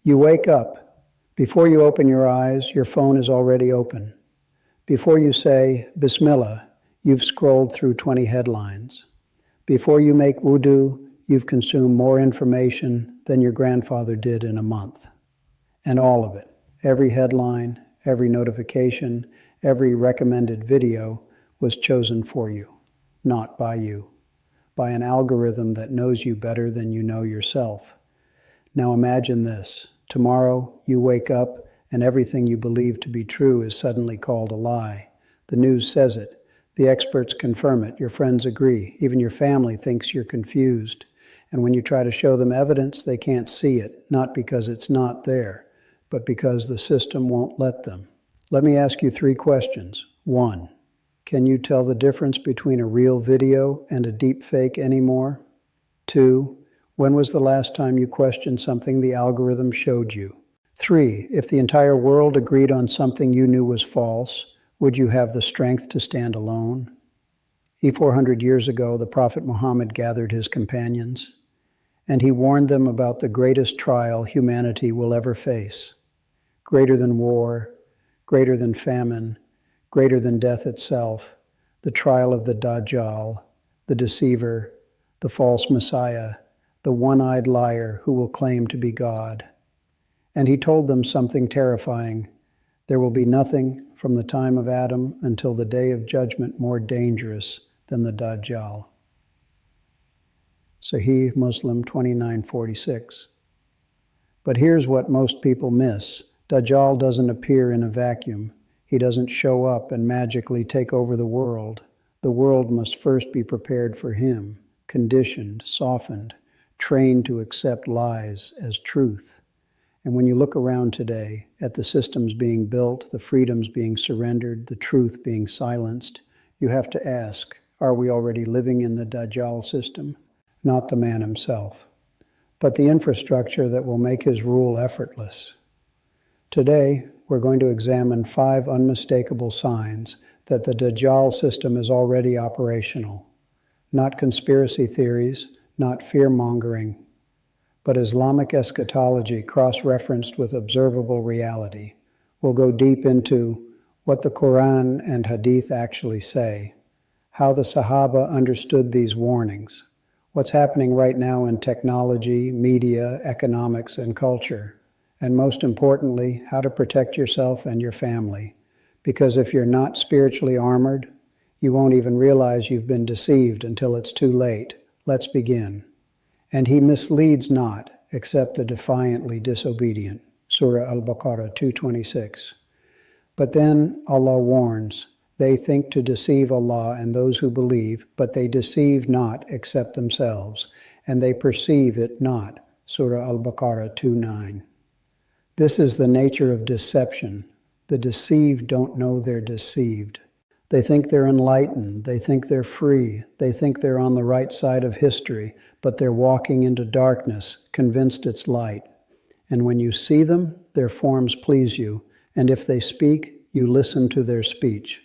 You wake up. Before you open your eyes, your phone is already open. Before you say, Bismillah, you've scrolled through 20 headlines. Before you make wudu, you've consumed more information than your grandfather did in a month. And all of it, every headline, every notification, every recommended video was chosen for you, not by you, by an algorithm that knows you better than you know yourself. Now imagine this. Tomorrow you wake up and everything you believe to be true is suddenly called a lie. The news says it. The experts confirm it. Your friends agree. Even your family thinks you're confused. And when you try to show them evidence, they can't see it, not because it's not there, but because the system won't let them. Let me ask you 3 questions. 1. Can you tell the difference between a real video and a deep fake anymore? 2. When was the last time you questioned something the algorithm showed you? 3. If the entire world agreed on something you knew was false, would you have the strength to stand alone? 400 years ago, the Prophet Muhammad gathered his companions, and he warned them about the greatest trial humanity will ever face. Greater than war, greater than famine, greater than death itself, the trial of the Dajjal, the deceiver, the false Messiah, the one-eyed liar who will claim to be God. And he told them something terrifying. There will be nothing from the time of Adam until the day of judgment more dangerous than the Dajjal. Sahih Muslim 2946. But here's what most people miss. Dajjal doesn't appear in a vacuum. He doesn't show up and magically take over the world. The world must first be prepared for him, conditioned, softened, trained to accept lies as truth. And when you look around today at the systems being built, the freedoms being surrendered, the truth being silenced, you have to ask, are we already living in the Dajjal system? Not the man himself, but the infrastructure that will make his rule effortless. Today, we're going to examine 5 unmistakable signs that the Dajjal system is already operational. Not conspiracy theories, not fear-mongering, but Islamic eschatology cross-referenced with observable reality. We'll go deep into what the Quran and Hadith actually say, how the Sahaba understood these warnings, what's happening right now in technology, media, economics, and culture, and most importantly, how to protect yourself and your family. Because if you're not spiritually armored, you won't even realize you've been deceived until it's too late. Let's begin. And he misleads not, except the defiantly disobedient. Surah Al-Baqarah 226. But then Allah warns, they think to deceive Allah and those who believe, but they deceive not except themselves, and they perceive it not. Surah Al-Baqarah 2:9. This is the nature of deception. The deceived don't know they're deceived. They think they're enlightened, they think they're free, they think they're on the right side of history, but they're walking into darkness, convinced it's light. And when you see them, their forms please you, and if they speak, you listen to their speech.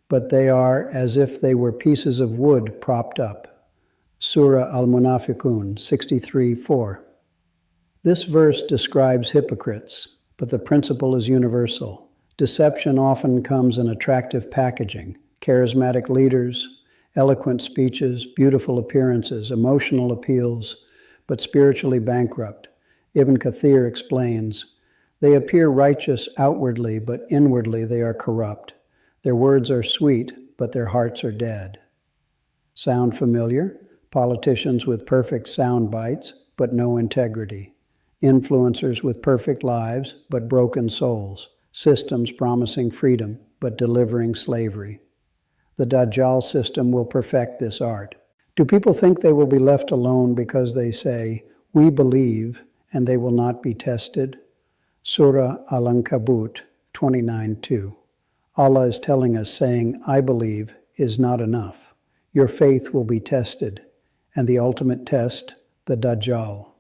But they are as if they were pieces of wood propped up. Surah Al-Munafiqun 63:4. This verse describes hypocrites, but the principle is universal. Deception often comes in attractive packaging, charismatic leaders, eloquent speeches, beautiful appearances, emotional appeals, but spiritually bankrupt. Ibn Kathir explains, they appear righteous outwardly, but inwardly they are corrupt. Their words are sweet, but their hearts are dead. Sound familiar? Politicians with perfect sound bites, but no integrity. Influencers with perfect lives, but broken souls. Systems promising freedom, but delivering slavery. The Dajjal system will perfect this art. Do people think they will be left alone because they say, we believe, and they will not be tested? Surah Al-Ankabut 29:2. Allah is telling us saying, I believe, is not enough. Your faith will be tested, and the ultimate test, the Dajjal.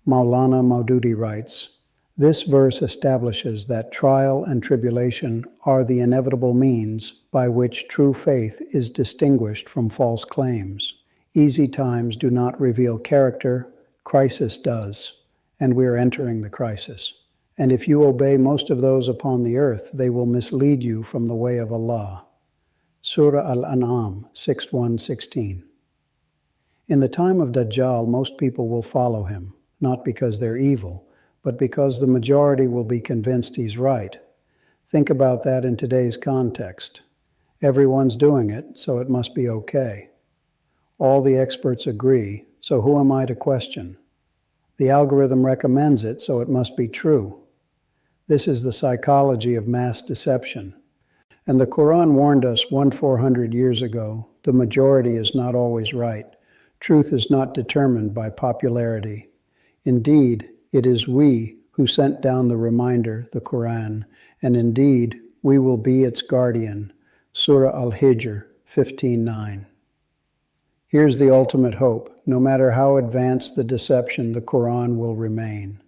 Maulana Maududi writes, this verse establishes that trial and tribulation are the inevitable means by which true faith is distinguished from false claims. Easy times do not reveal character, crisis does, and we are entering the crisis. And if you obey most of those upon the earth, they will mislead you from the way of Allah. Surah Al-An'am 6:1-16. In the time of Dajjal, most people will follow him, not because they're evil, but because the majority will be convinced he's right. Think about that in today's context. Everyone's doing it, so it must be okay. All the experts agree, so who am I to question? The algorithm recommends it, so it must be true. This is the psychology of mass deception. And the Quran warned us 400 years ago, the majority is not always right. Truth is not determined by popularity. Indeed, it is we who sent down the reminder, the Quran, and indeed, we will be its guardian. Surah Al-Hijr 15:9. Here's the ultimate hope. No matter how advanced the deception, the Quran will remain.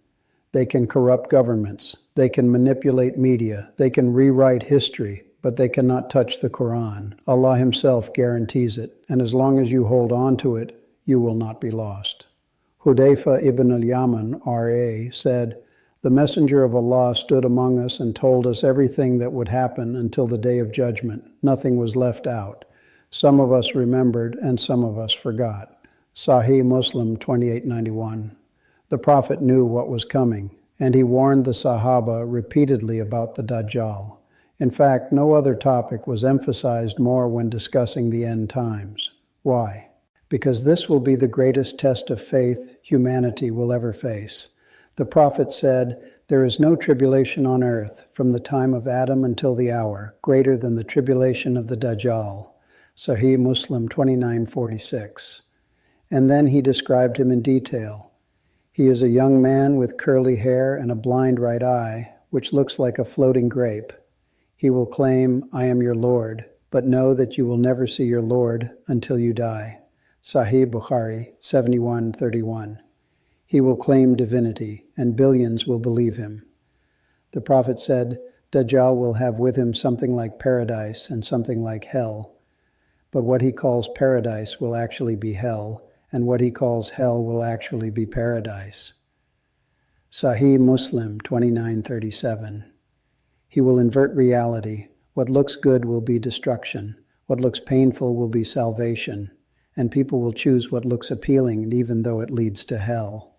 They can corrupt governments. They can manipulate media. They can rewrite history, but they cannot touch the Quran. Allah Himself guarantees it, and as long as you hold on to it, you will not be lost. Hudayfa ibn al-Yaman, R.A., said, "The Messenger of Allah stood among us and told us everything that would happen until the Day of Judgment. Nothing was left out. Some of us remembered and some of us forgot." Sahih Muslim 2891. The Prophet knew what was coming, and he warned the Sahaba repeatedly about the Dajjal. In fact, no other topic was emphasized more when discussing the end times. Why? Because this will be the greatest test of faith humanity will ever face. The Prophet said, "There is no tribulation on earth from the time of Adam until the hour greater than the tribulation of the Dajjal." Sahih Muslim 2946. And then he described him in detail. He is a young man with curly hair and a blind right eye, which looks like a floating grape. He will claim, "I am your Lord," but know that you will never see your Lord until you die. Sahih Bukhari 7131. He will claim divinity, and billions will believe him. The Prophet said, Dajjal will have with him something like paradise and something like hell. But what he calls paradise will actually be hell, and what he calls hell will actually be paradise. Sahih Muslim 2937. He will invert reality. What looks good will be destruction. What looks painful will be salvation. And people will choose what looks appealing, even though it leads to hell.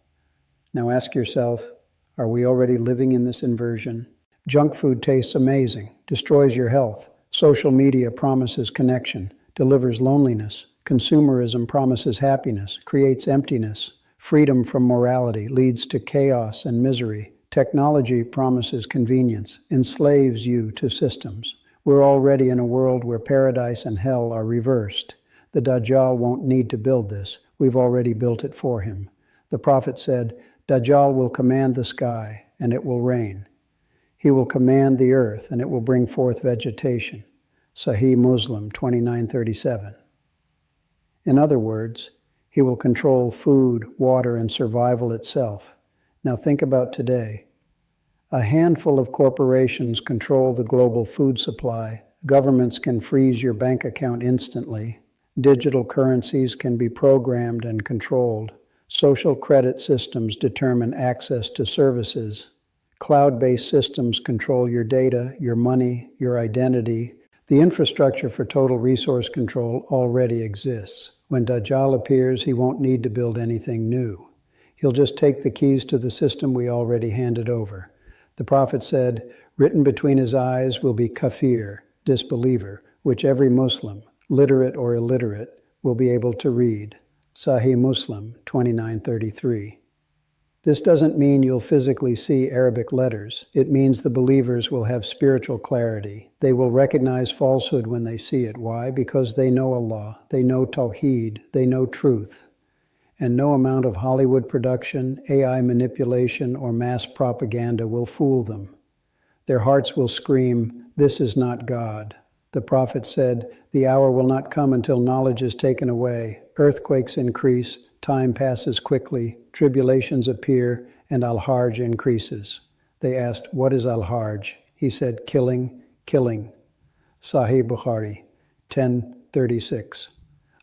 Now ask yourself, are we already living in this inversion? Junk food tastes amazing, destroys your health. Social media promises connection, delivers loneliness. Consumerism promises happiness, creates emptiness. Freedom from morality leads to chaos and misery. Technology promises convenience, enslaves you to systems. We're already in a world where paradise and hell are reversed. The Dajjal won't need to build this. We've already built it for him. The Prophet said, Dajjal will command the sky, and it will rain. He will command the earth, and it will bring forth vegetation. Sahih Muslim 2937. In other words, he will control food, water, and survival itself. Now think about today. A handful of corporations control the global food supply. Governments can freeze your bank account instantly. Digital currencies can be programmed and controlled. Social credit systems determine access to services. Cloud-based systems control your data, your money, your identity. The infrastructure for total resource control already exists. When Dajjal appears, he won't need to build anything new. He'll just take the keys to the system we already handed over. The Prophet said, written between his eyes will be kafir, disbeliever, which every Muslim, literate or illiterate, will be able to read. Sahih Muslim 2933. This doesn't mean you'll physically see Arabic letters. It means the believers will have spiritual clarity. They will recognize falsehood when they see it. Why? Because they know Allah, they know Tawheed, they know truth. And no amount of Hollywood production, AI manipulation, or mass propaganda will fool them. Their hearts will scream, "This is not God." The Prophet said, the hour will not come until knowledge is taken away. Earthquakes increase, time passes quickly, tribulations appear, and Al-Harj increases. They asked, what is Al-Harj? He said, killing, killing. Sahih Bukhari 1036.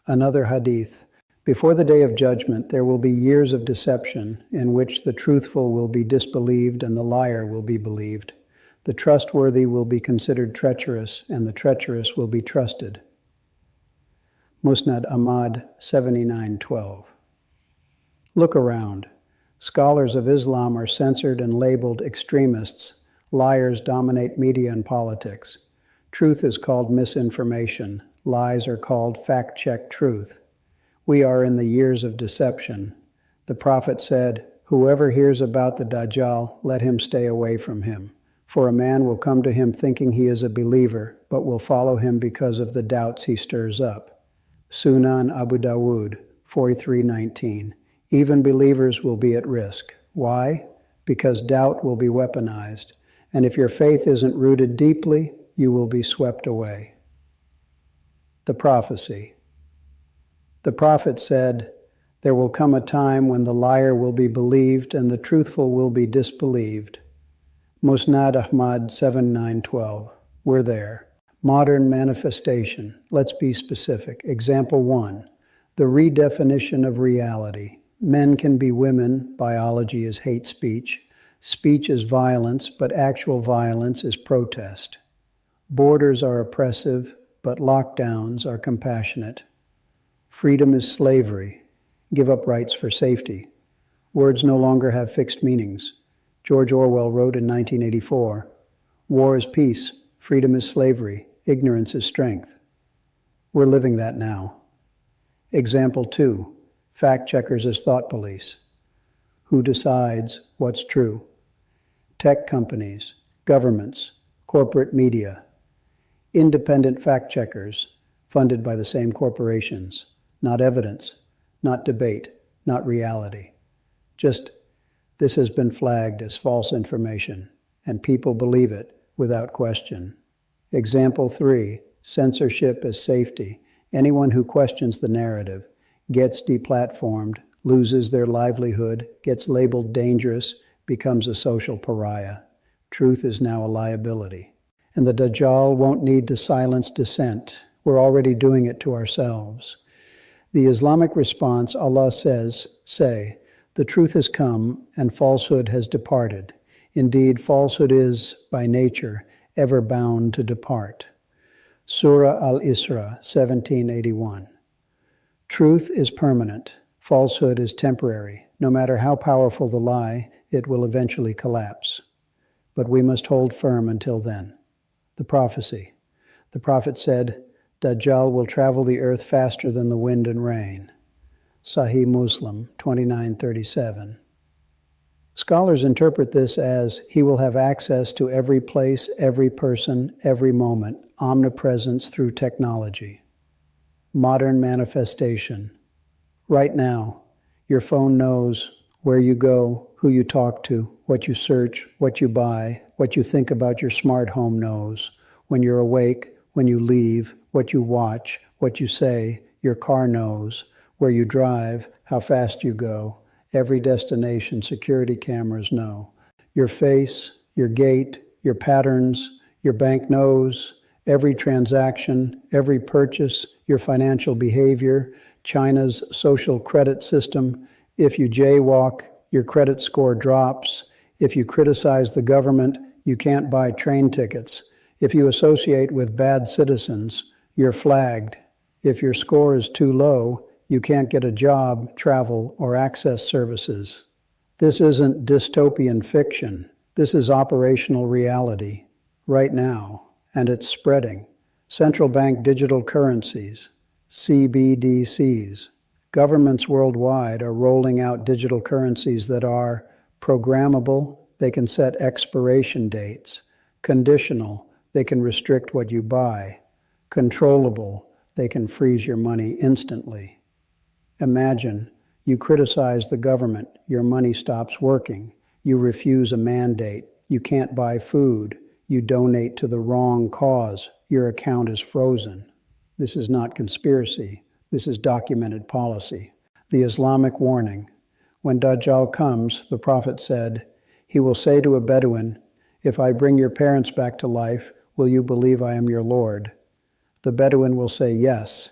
Another hadith, Before the day of judgment, there will be years of deception in which the truthful will be disbelieved and the liar will be believed. The trustworthy will be considered treacherous and the treacherous will be trusted. Musnad Ahmad 79:12. Look around. Scholars of Islam are censored and labeled extremists. Liars dominate media and politics. Truth is called misinformation. Lies are called fact-check truth. We are in the years of deception. The Prophet said, "Whoever hears about the Dajjal, let him stay away from him. For a man will come to him thinking he is a believer, but will follow him because of the doubts he stirs up." Sunan Abu Dawud 43:19. Even believers will be at risk. Why? Because doubt will be weaponized. And if your faith isn't rooted deeply, you will be swept away. The prophecy. The prophet said, "There will come a time when the liar will be believed and the truthful will be disbelieved." Musnad Ahmad 79:12. We're there. Modern manifestation. Let's be specific. Example 1. The redefinition of reality. Men can be women. Biology is hate speech. Speech is violence, but actual violence is protest. Borders are oppressive, but lockdowns are compassionate. Freedom is slavery. Give up rights for safety. Words no longer have fixed meanings. George Orwell wrote in 1984, "War is peace, freedom is slavery, ignorance is strength." We're living that now. Example 2, fact-checkers as thought police. Who decides what's true? Tech companies, governments, corporate media. Independent fact-checkers, funded by the same corporations. Not evidence, not debate, not reality. Just, this has been flagged as false information, and people believe it without question. Example 3, censorship as safety. Anyone who questions the narrative gets deplatformed, loses their livelihood, gets labeled dangerous, becomes a social pariah. Truth is now a liability. And the Dajjal won't need to silence dissent. We're already doing it to ourselves. The Islamic response, Allah says, say, "The truth has come and falsehood has departed. Indeed, falsehood is, by nature, ever bound to depart." Surah Al-Isra 1781. Truth is permanent. Falsehood is temporary. No matter how powerful the lie, it will eventually collapse. But we must hold firm until then. The prophecy. The prophet said, "Dajjal will travel the earth faster than the wind and rain." Sahih Muslim 29:37. Scholars interpret this as he will have access to every place, every person, every moment, omnipresence through technology. Modern manifestation. Right now, your phone knows where you go, who you talk to, what you search, what you buy, what you think about. Your smart home knows when you're awake, when you leave, what you watch, what you say. Your car knows where you drive, how fast you go. Every destination, security cameras know. Your face, your gait, your patterns, your bank knows. Every transaction, every purchase, your financial behavior, China's social credit system. If you jaywalk, your credit score drops. If you criticize the government, you can't buy train tickets. If you associate with bad citizens, you're flagged. If your score is too low, you can't get a job, travel, or access services. This isn't dystopian fiction. This is operational reality, right now, and it's spreading. Central bank digital currencies, CBDCs. Governments worldwide are rolling out digital currencies that are programmable, they can set expiration dates; conditional, they can restrict what you buy; controllable, they can freeze your money instantly. Imagine, you criticize the government, your money stops working. You refuse a mandate, you can't buy food. You donate to the wrong cause, your account is frozen. This is not conspiracy, this is documented policy. The Islamic warning. When Dajjal comes, the Prophet said, he will say to a Bedouin, "If I bring your parents back to life, will you believe I am your Lord?" The Bedouin will say yes.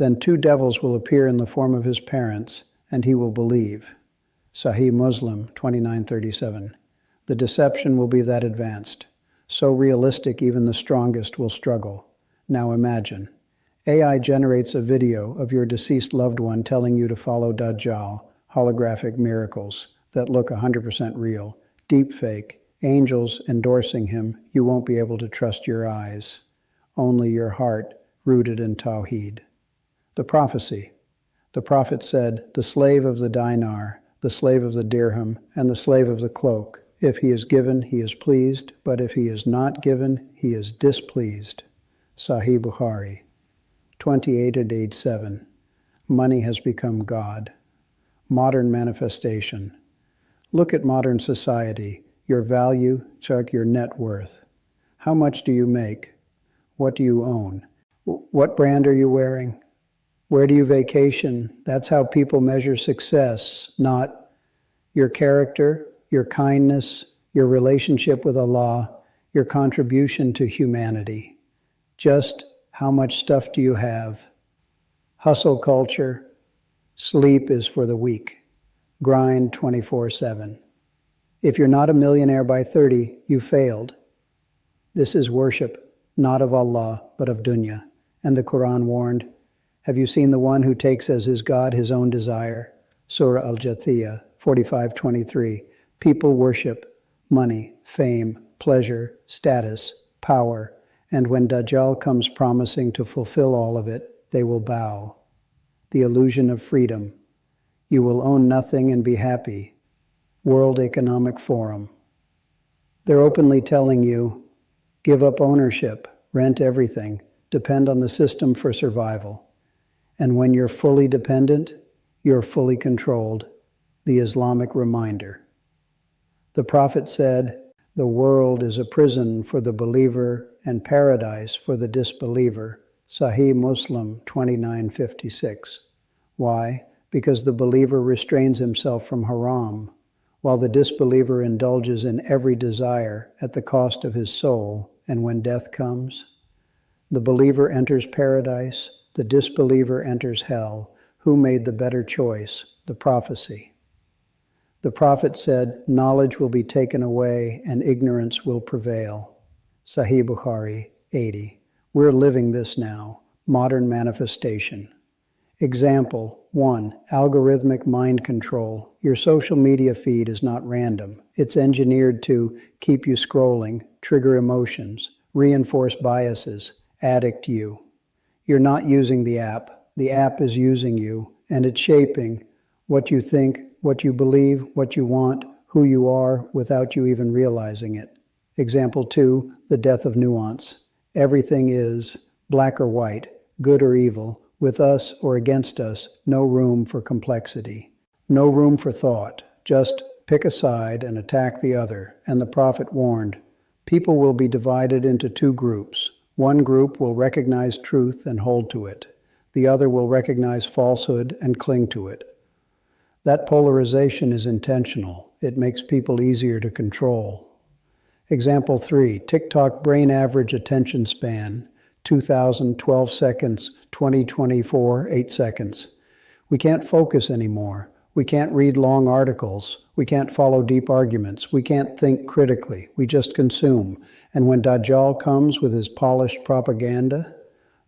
Then 2 devils will appear in the form of his parents, and he will believe. Sahih Muslim 2937. The deception will be that advanced. So realistic even the strongest will struggle. Now imagine. AI generates a video of your deceased loved one telling you to follow Dajjal, holographic miracles that look 100% real, deepfake, angels endorsing him. You won't be able to trust your eyes, only your heart rooted in Tawheed. The prophecy. The prophet said, the slave of the dinar, the slave of the dirham, and the slave of the cloak. If he is given, he is pleased, but if he is not given, he is displeased. Sahih Bukhari 28:87. Money has become God. Modern manifestation. Look at modern society. Your value, check your net worth. How much do you make? What do you own? What brand are you wearing? Where do you vacation? That's how people measure success, not your character, your kindness, your relationship with Allah, your contribution to humanity. Just how much stuff do you have? Hustle culture. Sleep is for the weak. Grind 24/7. If you're not a millionaire by 30, you failed. This is worship, not of Allah, but of dunya. And the Quran warned, have you seen the one who takes as his God his own desire? Surah Al-Jathiyah 45:23. People worship money, fame, pleasure, status, power, and when Dajjal comes promising to fulfill all of it, they will bow. The illusion of freedom. You will own nothing and be happy. World Economic Forum. They're openly telling you, give up ownership, rent everything, depend on the system for survival. And when you're fully dependent, you're fully controlled. The Islamic reminder. The Prophet said, the world is a prison for the believer and paradise for the disbeliever. Sahih Muslim 29:56. Why? Because the believer restrains himself from haram, while the disbeliever indulges in every desire at the cost of his soul, and when death comes, the believer enters paradise, the disbeliever enters hell. Who made the better choice? The prophecy. The Prophet said, knowledge will be taken away and ignorance will prevail. Sahih Bukhari 80. We're living this now. Modern manifestation. Example 1. Algorithmic mind control. Your social media feed is not random. It's engineered to keep you scrolling, trigger emotions, reinforce biases, addict you. You're not using the app. The app is using you, and it's shaping what you think, what you believe, what you want, who you are, without you even realizing it. Example 2. The death of nuance. Everything is black or white, good or evil, with us or against us, no room for complexity, no room for thought, just pick a side and attack the other. And the Prophet warned, people will be divided into 2 groups. One group will recognize truth and hold to it. The other will recognize falsehood and cling to it. That polarization is intentional. It makes people easier to control. Example 3, TikTok brain average attention span, 2012 seconds, 2024, 8 seconds. We can't focus anymore. We can't read long articles. We can't follow deep arguments. We can't think critically. We just consume. And when Dajjal comes with his polished propaganda,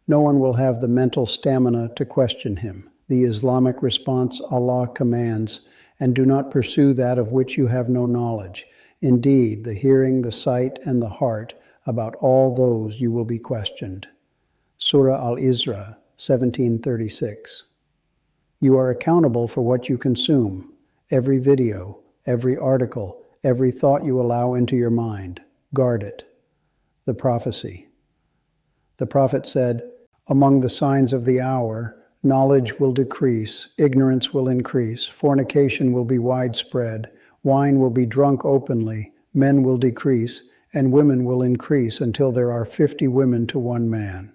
no one will have the mental stamina to question him. The Islamic response, Allah commands, and do not pursue that of which you have no knowledge. Indeed, the hearing, the sight, and the heart, about all those you will be questioned. Surah Al-Isra 17:36. You are accountable for what you consume, every video, every article, every thought you allow into your mind. Guard it. The prophecy. The Prophet said, among the signs of the hour, knowledge will decrease, ignorance will increase, fornication will be widespread, wine will be drunk openly, men will decrease, and women will increase until there are 50 women to 1 man.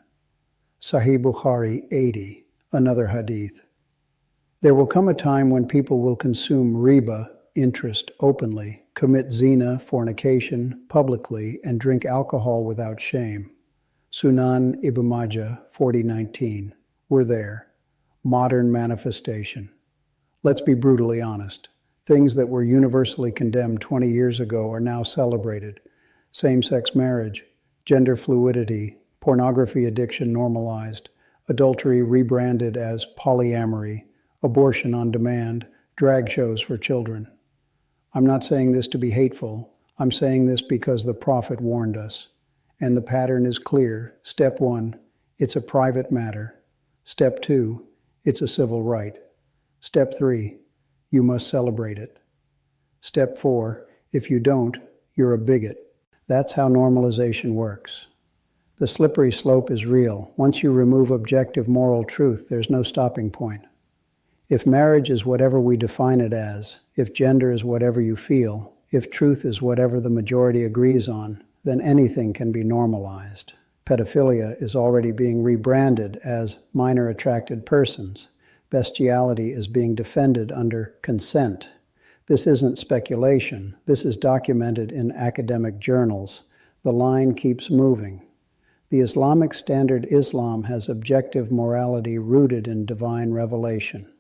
Sahih Bukhari 80, another hadith. There will come a time when people will consume riba, interest, openly, commit zina, fornication, publicly, and drink alcohol without shame. Sunan Ibn Majah 40:19. We're there. modern manifestation. Let's be brutally honest. Things that were universally condemned 20 years ago are now celebrated. Same-sex marriage, gender fluidity, pornography addiction normalized, adultery rebranded as polyamory, abortion on demand, drag shows for children. I'm not saying this to be hateful. I'm saying this because the Prophet warned us. And the pattern is clear. Step 1, it's a private matter. Step 2, it's a civil right. Step 3, you must celebrate it. Step 4, if you don't, you're a bigot. That's how normalization works. The slippery slope is real. Once you remove objective moral truth, there's no stopping point. If marriage is whatever we define it as, if gender is whatever you feel, if truth is whatever the majority agrees on, then anything can be normalized. Pedophilia is already being rebranded as minor attracted persons. Bestiality is being defended under consent. This isn't speculation. This is documented in academic journals. The line keeps moving. The Islamic standard Islam has objective morality rooted in divine revelation.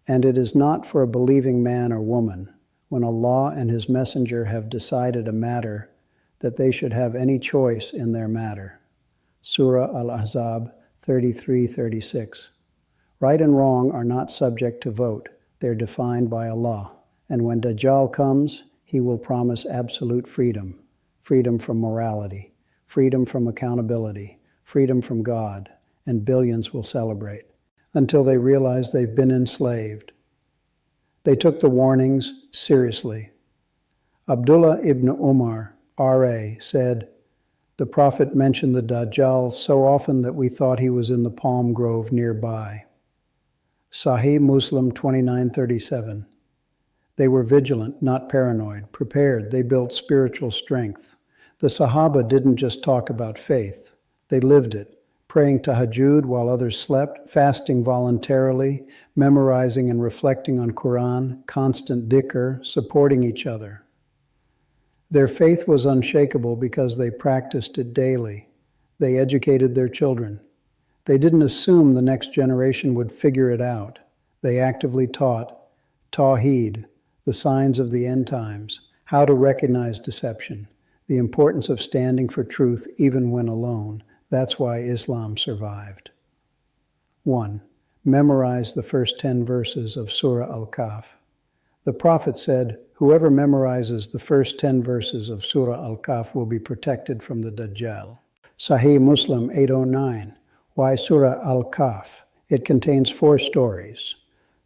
And it is not for a believing man or woman, when Allah and His Messenger have decided a matter, that they should have any choice in their matter. Surah Al-Ahzab 33-36. Right and wrong are not subject to vote. They're defined by Allah. And when Dajjal comes, he will promise absolute freedom. Freedom from morality. Freedom from accountability. Freedom from God. And billions will celebrate. Until they realize they've been enslaved. They took the warnings seriously. Abdullah ibn Umar, R.A., said, "The Prophet mentioned the Dajjal so often that we thought he was in the palm grove nearby." Sahih Muslim 29:37. They were vigilant, not paranoid, prepared. They built spiritual strength. The Sahaba didn't just talk about faith. They lived it. Praying tahajjud while others slept, fasting voluntarily, memorizing and reflecting on Quran, constant dhikr, supporting each other. Their faith was unshakable because they practiced it daily. They educated their children. They didn't assume the next generation would figure it out. They actively taught Tawheed, the signs of the end times, how to recognize deception, the importance of standing for truth even when alone. That's why Islam survived. 1. Memorize the first 10 verses of Surah Al-Kahf. The Prophet said, whoever memorizes the first 10 verses of Surah Al-Kahf will be protected from the Dajjal. Sahih Muslim 809. Why Surah Al-Kahf? It contains 4 stories.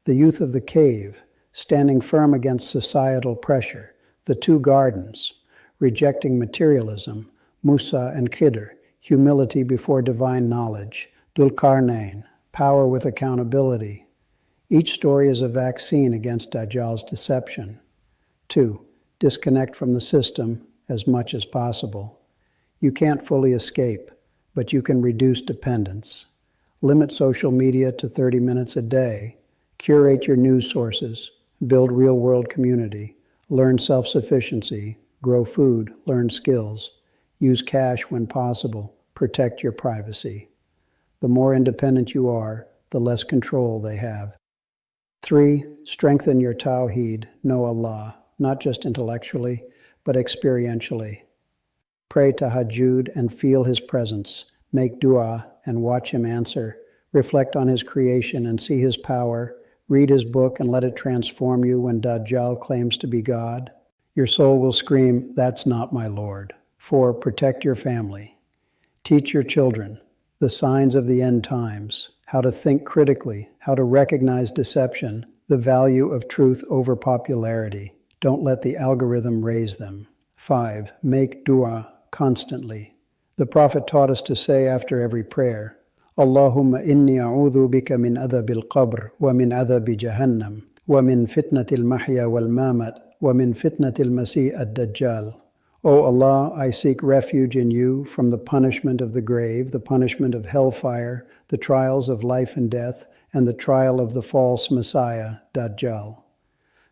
The youth of the cave, standing firm against societal pressure. The 2 gardens, rejecting materialism, Musa and Khidr. Humility before divine knowledge, Dhul-Qarnayn, power with accountability. Each story is a vaccine against Dajjal's deception. 2. Disconnect from the system as much as possible. You can't fully escape, but you can reduce dependence. Limit social media to 30 minutes a day. Curate your news sources. Build real-world community. Learn self-sufficiency. Grow food. Learn skills. Use cash when possible. Protect your privacy. The more independent you are, the less control they have. 3. Strengthen your Tawheed. Know Allah, not just intellectually, but experientially. Pray tahajjud and feel His presence. Make dua and watch Him answer. Reflect on His creation and see His power. Read His book and let it transform you when Dajjal claims to be God. Your soul will scream, "That's not my Lord." 4. Protect your family. Teach your children the signs of the end times, how to think critically, how to recognize deception, the value of truth over popularity. Don't let the algorithm raise them. 5. Make dua constantly. The Prophet taught us to say after every prayer, Allahumma inni a'udhu bika min adhabil qabr wa min adhabi jahannam wa min fitnatil mahya wal mamat wa min fitnatil Masih Ad-Dajjal. O Allah, I seek refuge in you from the punishment of the grave, the punishment of hellfire, the trials of life and death, and the trial of the false Messiah, Dajjal.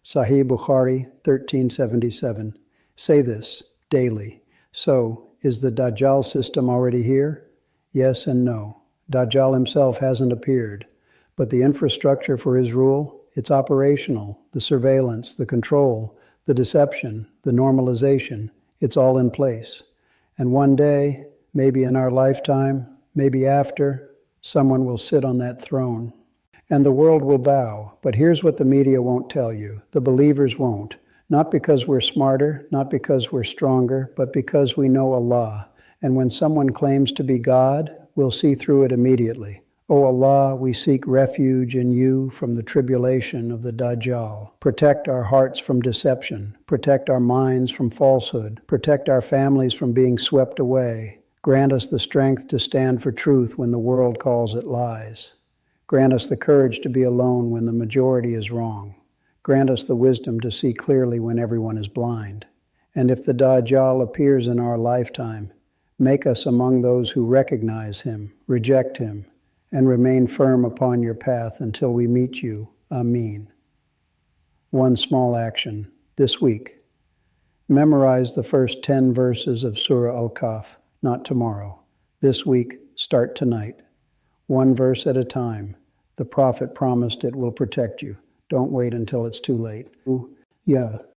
Sahih Bukhari 1377. Say this daily. So, is the Dajjal system already here? Yes and no. Dajjal himself hasn't appeared, But the infrastructure for his rule, it's operational. The surveillance, the control, the deception, the normalization, it's all in place. And one day, maybe in our lifetime, maybe after, someone will sit on that throne. And the world will bow. But here's what the media won't tell you. The believers won't. Not because we're smarter, not because we're stronger, but because we know Allah. And when someone claims to be God, we'll see through it immediately. O Allah, we seek refuge in you from the tribulation of the Dajjal. Protect our hearts from deception. Protect our minds from falsehood. Protect our families from being swept away. Grant us the strength to stand for truth when the world calls it lies. Grant us the courage to be alone when the majority is wrong. Grant us the wisdom to see clearly when everyone is blind. And if the Dajjal appears in our lifetime, make us among those who recognize him, reject him, and remain firm upon your path until we meet you. Ameen. One small action this week. Memorize the first 10 verses of Surah Al-Kahf, not tomorrow. This week, start tonight. One verse at a time. The Prophet promised it will protect you. Don't wait until it's too late. Yeah.